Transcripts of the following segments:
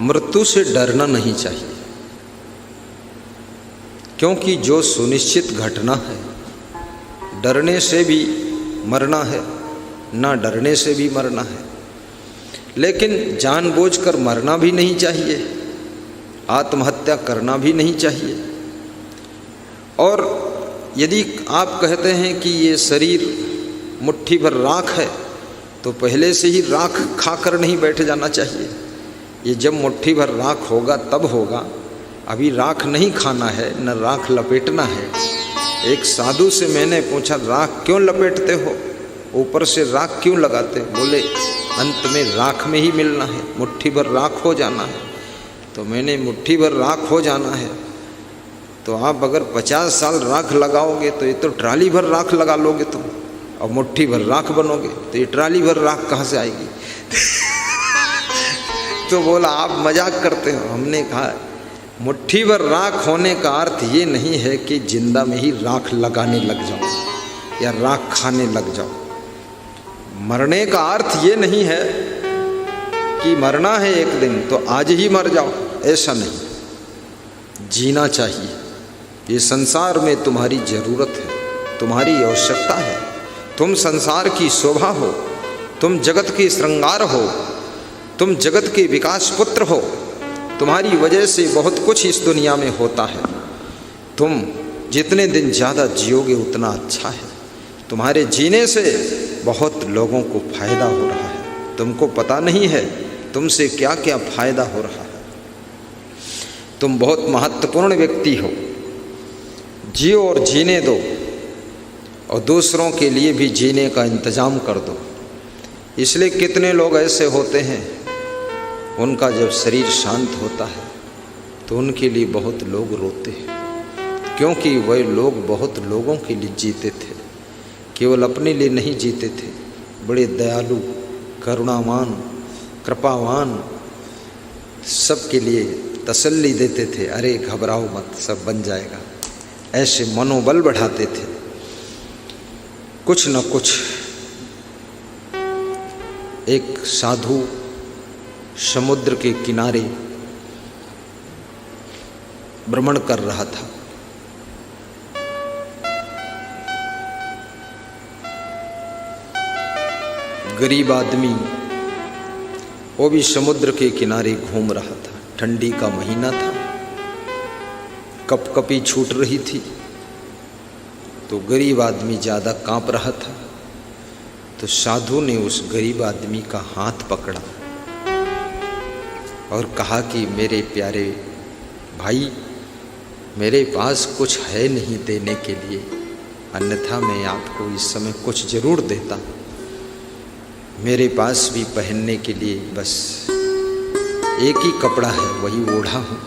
मृत्यु से डरना नहीं चाहिए, क्योंकि जो सुनिश्चित घटना है, डरने से भी मरना है, ना डरने से भी मरना है। लेकिन जानबूझकर मरना भी नहीं चाहिए, आत्महत्या करना भी नहीं चाहिए। और यदि आप कहते हैं कि ये शरीर मुट्ठी भर राख है, तो पहले से ही राख खाकर नहीं बैठ जाना चाहिए। ये जब मुट्ठी भर राख होगा तब होगा, अभी राख नहीं खाना है, न राख लपेटना है। एक साधु से मैंने पूछा, राख क्यों लपेटते हो, ऊपर से राख क्यों लगाते? बोले अंत में राख में ही मिलना है, मुट्ठी भर राख हो जाना है। तो मैंने मुट्ठी भर राख हो जाना है तो आप अगर 50 साल राख लगाओगे तो ये तो ट्राली भर राख लगा लोगे तुम, और मुट्ठी भर राख बनोगे तो ये ट्राली भर राख कहाँ से आएगी? तो बोला आप मजाक करते हो। हमने कहा मुट्ठी भर राख होने का अर्थ ये नहीं है कि जिंदा में ही राख लगाने लग जाओ या राख खाने लग जाओ। मरने का अर्थ ये नहीं है कि मरना है एक दिन तो आज ही मर जाओ, ऐसा नहीं। जीना चाहिए। ये संसार में तुम्हारी जरूरत है, तुम्हारी आवश्यकता है। तुम संसार की शोभा हो, तुम जगत के श्रृंगार हो, तुम जगत के विकास पुत्र हो। तुम्हारी वजह से बहुत कुछ इस दुनिया में होता है। तुम जितने दिन ज़्यादा जियोगे उतना अच्छा है। तुम्हारे जीने से बहुत लोगों को फायदा हो रहा है, तुमको पता नहीं है तुमसे क्या क्या फायदा हो रहा है। तुम बहुत महत्वपूर्ण व्यक्ति हो। जियो और जीने दो, और दूसरों के लिए भी जीने का इंतज़ाम कर दो। इसलिए कितने लोग ऐसे होते हैं, उनका जब शरीर शांत होता है तो उनके लिए बहुत लोग रोते हैं, क्योंकि वह लोग बहुत लोगों के लिए जीते थे, केवल अपने लिए नहीं जीते थे। बड़े दयालु, करुणावान, कृपावान, सबके लिए तसल्ली देते थे। अरे घबराओ मत, सब बन जाएगा, ऐसे मनोबल बढ़ाते थे। कुछ न कुछ एक साधु समुद्र के किनारे भ्रमण कर रहा था। गरीब आदमी, वो भी समुद्र के किनारे घूम रहा था। ठंडी का महीना था, कपकपी छूट रही थी, तो गरीब आदमी ज़्यादा कांप रहा था। तो साधु ने उस गरीब आदमी का हाथ पकड़ा और कहा कि मेरे प्यारे भाई, मेरे पास कुछ है नहीं देने के लिए, अन्यथा मैं आपको इस समय कुछ जरूर देता। मेरे पास भी पहनने के लिए बस एक ही कपड़ा है, वही ओढ़ा हूँ।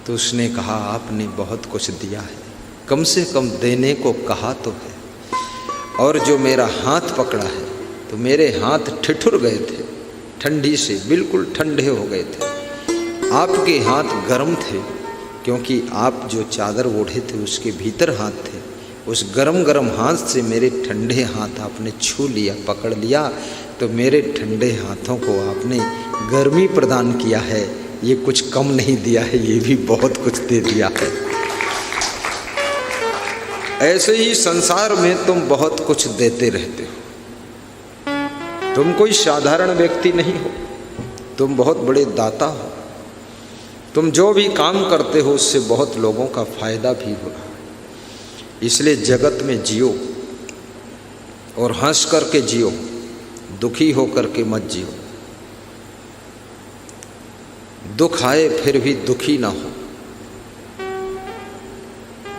तो उसने कहा आपने बहुत कुछ दिया है, कम से कम देने को कहा तो है। और जो मेरा हाथ पकड़ा है, तो मेरे हाथ ठिठुर गए थे, ठंडी से बिल्कुल ठंडे हो गए थे। आपके हाथ गर्म थे, क्योंकि आप जो चादर ओढ़े थे उसके भीतर हाथ थे। उस गरम गरम हाथ से मेरे ठंडे हाथ आपने छू लिया, पकड़ लिया, तो मेरे ठंडे हाथों को आपने गर्मी प्रदान किया है। ये कुछ कम नहीं दिया है, ये भी बहुत कुछ दे दिया है। ऐसे ही संसार में तुम बहुत कुछ देते रहते हो। तुम कोई साधारण व्यक्ति नहीं हो, तुम बहुत बड़े दाता हो। तुम जो भी काम करते हो उससे बहुत लोगों का फायदा भी हो रहा है। इसलिए जगत में जियो और हंस करके जियो, दुखी हो करके मत जियो। दुख आए फिर भी दुखी ना हो।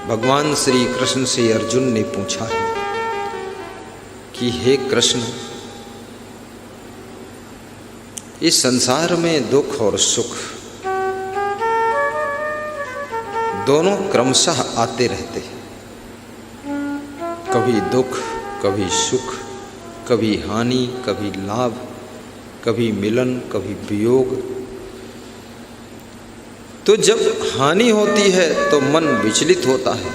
भगवान श्री कृष्ण से अर्जुन ने पूछा है कि हे कृष्ण, इस संसार में दुख और सुख दोनों क्रमशः आते रहते हैं। कभी दुख, कभी सुख, कभी हानि, कभी लाभ, कभी मिलन, कभी वियोग। तो जब हानि होती है तो मन विचलित होता है,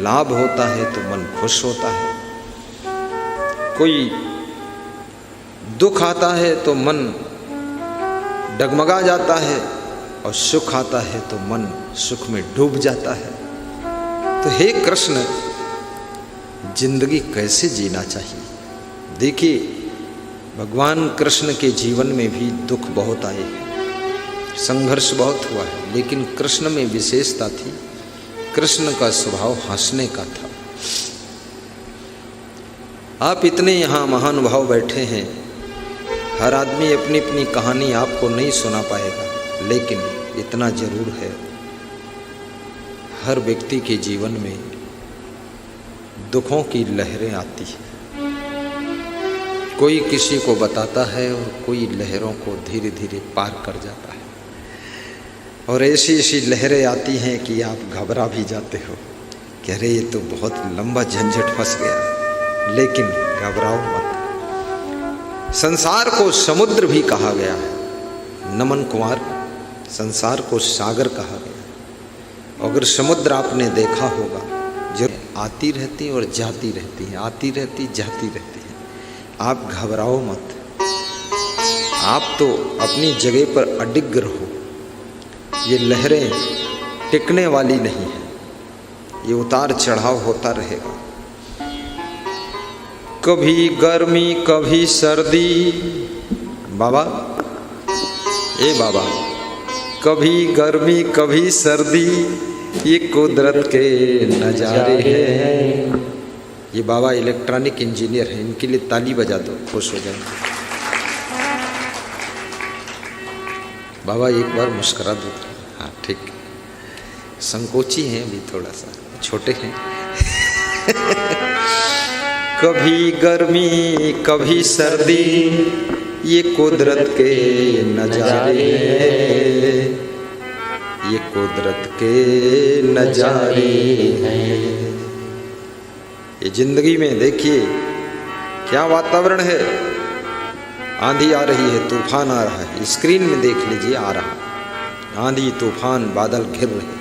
लाभ होता है तो मन खुश होता है। कोई दुख आता है तो मन डगमगा जाता है और सुख आता है तो मन सुख में डूब जाता है। तो हे कृष्ण, जिंदगी कैसे जीना चाहिए? देखिए, भगवान कृष्ण के जीवन में भी दुख बहुत आए हैं, संघर्ष बहुत हुआ है, लेकिन कृष्ण में विशेषता थी, कृष्ण का स्वभाव हंसने का था। आप इतने यहाँ महानुभाव बैठे हैं, हर आदमी अपनी अपनी कहानी आपको नहीं सुना पाएगा, लेकिन इतना जरूर है, हर व्यक्ति के जीवन में दुखों की लहरें आती हैं। कोई किसी को बताता है और कोई लहरों को धीरे धीरे पार कर जाता है, और ऐसी ऐसी लहरें आती हैं कि आप घबरा भी जाते हो कि अरे ये तो बहुत लंबा झंझट फंस गया। लेकिन घबराओ मत। संसार को समुद्र भी कहा गया है, नमन कुमार, संसार को सागर कहा गया। अगर समुद्र आपने देखा होगा, जब आती रहती और जाती रहती है, आती रहती जाती रहती है। आप घबराओ मत, आप तो अपनी जगह पर अडिग रहो। ये लहरें टिकने वाली नहीं है, ये उतार चढ़ाव होता रहेगा। कभी गर्मी कभी सर्दी, बाबा, ए बाबा, कभी गर्मी कभी सर्दी, ये कुदरत के नजारे हैं। ये बाबा इलेक्ट्रॉनिक इंजीनियर हैं, इनके लिए ताली बजा दो, खुश हो जाएंगे। बाबा एक बार मुस्कुरा दो। हाँ ठीक, संकोची हैं अभी, थोड़ा सा छोटे हैं। कभी गर्मी कभी सर्दी, ये कुदरत के नजारे हैं, ये कुदरत के नजारे हैं। ये जिंदगी में देखिए क्या वातावरण है, आंधी आ रही है, तूफान आ रहा है, स्क्रीन में देख लीजिए आ रहा, आंधी तूफान बादल घिर रहे।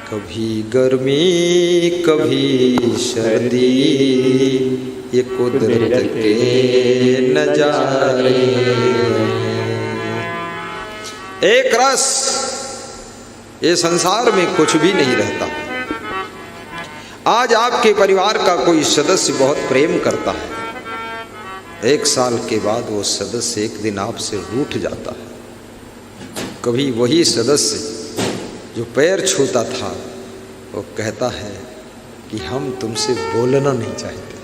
कभी गर्मी कभी सर्दी, ये कुदरत के नजारे। एक रस, ये संसार में कुछ भी नहीं रहता। आज आपके परिवार का कोई सदस्य बहुत प्रेम करता है, एक साल के बाद वो सदस्य एक दिन आपसे रूठ जाता है। कभी वही सदस्य जो पैर छूता था, वो कहता है कि हम तुमसे बोलना नहीं चाहते।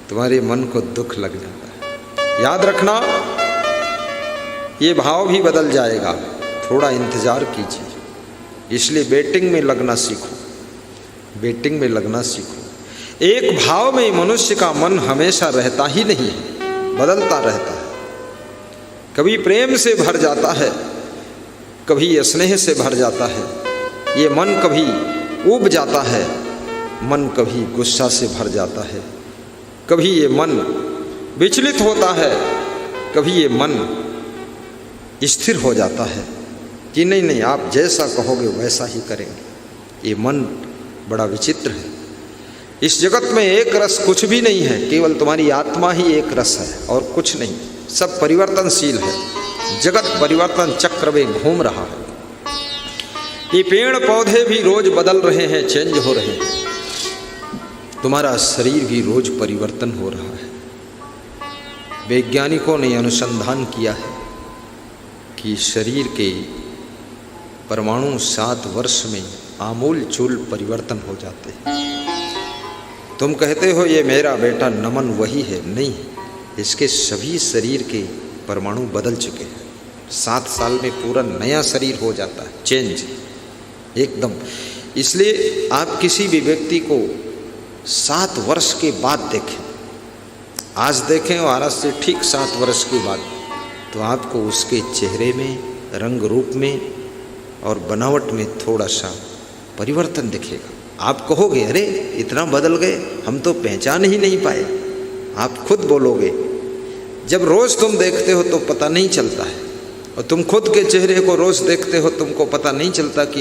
तुम्हारे मन को दुख लग जाता है। याद रखना, ये भाव भी बदल जाएगा, थोड़ा इंतजार कीजिए। इसलिए बेटिंग में लगना सीखो, बेटिंग में लगना सीखो। एक भाव में मनुष्य का मन हमेशा रहता ही नहीं है, बदलता रहता है। कभी प्रेम से भर जाता है, कभी स्नेह से भर जाता है। ये मन कभी ऊब जाता है, मन कभी गुस्सा से भर जाता है। कभी ये मन विचलित होता है, कभी ये मन स्थिर हो जाता है कि नहीं नहीं, आप जैसा कहोगे वैसा ही करेंगे। ये मन बड़ा विचित्र है। इस जगत में एक रस कुछ भी नहीं है, केवल तुम्हारी आत्मा ही एक रस है और कुछ नहीं। सब परिवर्तनशील है, जगत परिवर्तन चक्र में घूम रहा है। ये पेड़ पौधे भी रोज बदल रहे हैं, चेंज हो रहे हैं। तुम्हारा शरीर भी रोज परिवर्तन हो रहा है। वैज्ञानिकों ने अनुसंधान किया है कि शरीर के परमाणु 7 वर्ष में आमूल चूल परिवर्तन हो जाते हैं। तुम कहते हो ये मेरा बेटा नमन वही है, नहीं, इसके सभी शरीर के परमाणु बदल चुके हैं। 7 साल में पूरा नया शरीर हो जाता है, चेंज एकदम। इसलिए आप किसी भी व्यक्ति को 7 वर्ष के बाद देखें, आज देखें और आज से ठीक 7 वर्ष के बाद, तो आपको उसके चेहरे में, रंग रूप में और बनावट में थोड़ा सा परिवर्तन दिखेगा। आप कहोगे अरे इतना बदल गए, हम तो पहचान ही नहीं पाए। आप खुद बोलोगे। जब रोज़ तुम देखते हो तो पता नहीं चलता है, और तुम खुद के चेहरे को रोज़ देखते हो, तुमको पता नहीं चलता कि